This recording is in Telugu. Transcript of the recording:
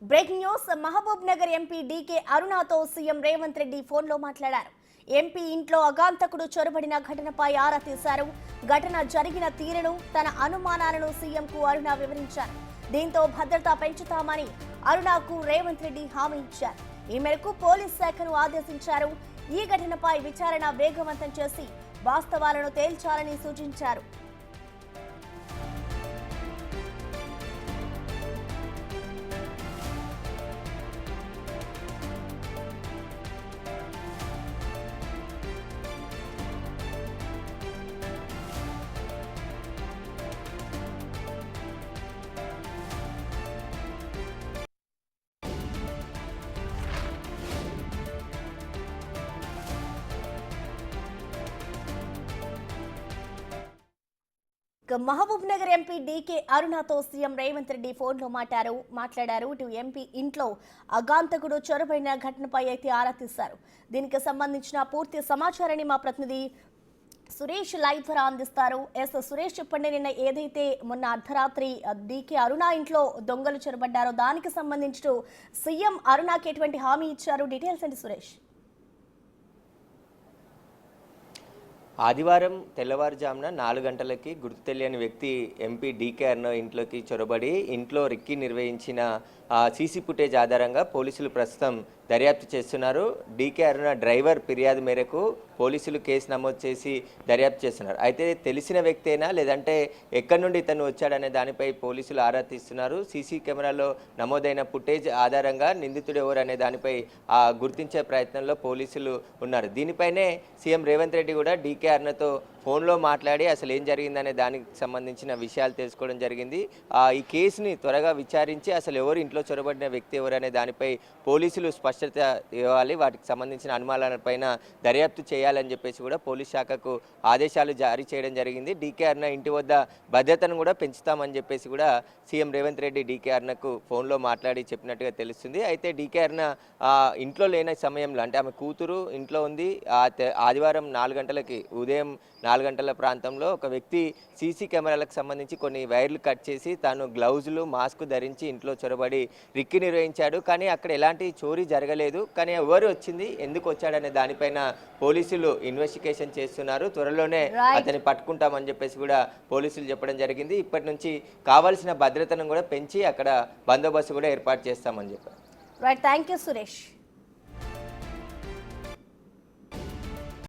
Breaking news Mahbubnagar MP DK అరుణతో సీఎం రేవంత్ రెడ్డి ఫోన్లో మాట్లాడారు. ఎంపీ ఇంట్లో అగాంతకుడు చొరబడిన ఘటనపై ఆరా తీశారు. ఘటన జరిగిన తీరును, తన అనుమానాలను సీఎంకు అరుణ వివరించారు. దీంతో భద్రత పెంచుతామని అరుణకు రేవంత్ రెడ్డి హామీ ఇచ్చారు. ఈ మేరకు పోలీస్ శాఖను ఆదేశించారు. ఈ ఘటనపై విచారణ వేగవంతం చేసి వాస్తవాలను తేల్చాలని సూచించారు. మహబూబ్ నగర్ ఎంపీ డీకే అరుణతో సీఎం రేవంత్ రెడ్డి ఫోన్లో మాట్లాడారు. ఇటు ఎంపీ ఇంట్లో అగాంతకుడు చొరబడిన ఘటనపై అయితే ఆరా తీశారు. దీనికి సంబంధించిన పూర్తి సమాచారాన్ని మా ప్రతినిధి సురేష్ లైవ్ ద్వారా అందిస్తారు. సురేష్, చెప్పండి, నిన్న ఏదైతే మొన్న అర్ధరాత్రి డీకే అరుణ ఇంట్లో దొంగలు చొరబడ్డారో దానికి సంబంధించి సీఎం అరుణకి ఎటువంటి హామీ ఇచ్చారు? డీటెయిల్స్ అండి సురేష్. ఆదివారం తెల్లవారుజామున 4 గంటలకి గుర్తు తెలియని వ్యక్తి ఎంపీ డీకే అరుణ ఇంట్లోకి చొరబడి ఇంట్లో రిక్కీ నిర్వహించిన సీసీ ఫుటేజ్ ఆధారంగా పోలీసులు ప్రస్తుతం దర్యాప్తు చేస్తున్నారు. డీకే అరుణ డ్రైవర్ ఫిర్యాదు మేరకు పోలీసులు కేసు నమోదు చేసి దర్యాప్తు చేస్తున్నారు. అయితే తెలిసిన వ్యక్తేనా లేదంటే ఎక్కడి నుండి ఇతను వచ్చాడనే దానిపై పోలీసులు ఆరా తీస్తున్నారు. సీసీ కెమెరాలో నమోదైన ఫుటేజ్ ఆధారంగా నిందితుడు ఎవరు అనే దానిపై గుర్తించే ప్రయత్నంలో పోలీసులు ఉన్నారు. దీనిపైనే సీఎం రేవంత్ రెడ్డి కూడా డీకే అరుణతో ఫోన్లో మాట్లాడి అసలు ఏం జరిగిందనే దానికి సంబంధించిన విషయాలు తెలుసుకోవడం జరిగింది. ఈ కేసుని త్వరగా విచారించి అసలు ఎవరు ఇంట్లో చొరబడిన వ్యక్తి ఎవరు అనే దానిపై పోలీసులు స్పష్టత ఇవ్వాలి. వాటికి సంబంధించిన అనుమానాలపైన దర్యాప్తు చేయాలని చెప్పేసి కూడా పోలీస్ శాఖకు ఆదేశాలు జారీ చేయడం జరిగింది. డీకే అరుణ ఇంటి వద్ద భద్రతను కూడా పెంచుతామని చెప్పేసి కూడా సీఎం రేవంత్ రెడ్డి డీకే అరుణకు ఫోన్లో మాట్లాడి చెప్పినట్టుగా తెలుస్తుంది. అయితే డీకే అరుణ ఇంట్లో లేని సమయంలో, అంటే ఆమె కూతురు ఇంట్లో ఉంది, ఆదివారం 4 గంటలకి ఉదయం 4 గంటల ప్రాంతంలో ఒక వ్యక్తి సీసీ కెమెరాలకు సంబంధించి కొన్ని వైర్లు కట్ చేసి తాను గ్లౌజులు మాస్క్ ధరించి ఇంట్లో చొరబడి రిక్కి నిర్వహించాడు. కానీ అక్కడ ఎలాంటి చోరీ జరగలేదు. కానీ ఎవరు వచ్చింది, ఎందుకు వచ్చాడనే దానిపైన పోలీసులు ఇన్వెస్టిగేషన్ చేస్తున్నారు. త్వరలోనే అతన్ని పట్టుకుంటామని చెప్పేసి కూడా పోలీసులు చెప్పడం జరిగింది. ఇప్పటి నుంచి కావాల్సిన భద్రతను కూడా పెంచి అక్కడ బందోబస్తు కూడా ఏర్పాటు చేస్తామని చెప్పారు. Right, thank you Suresh.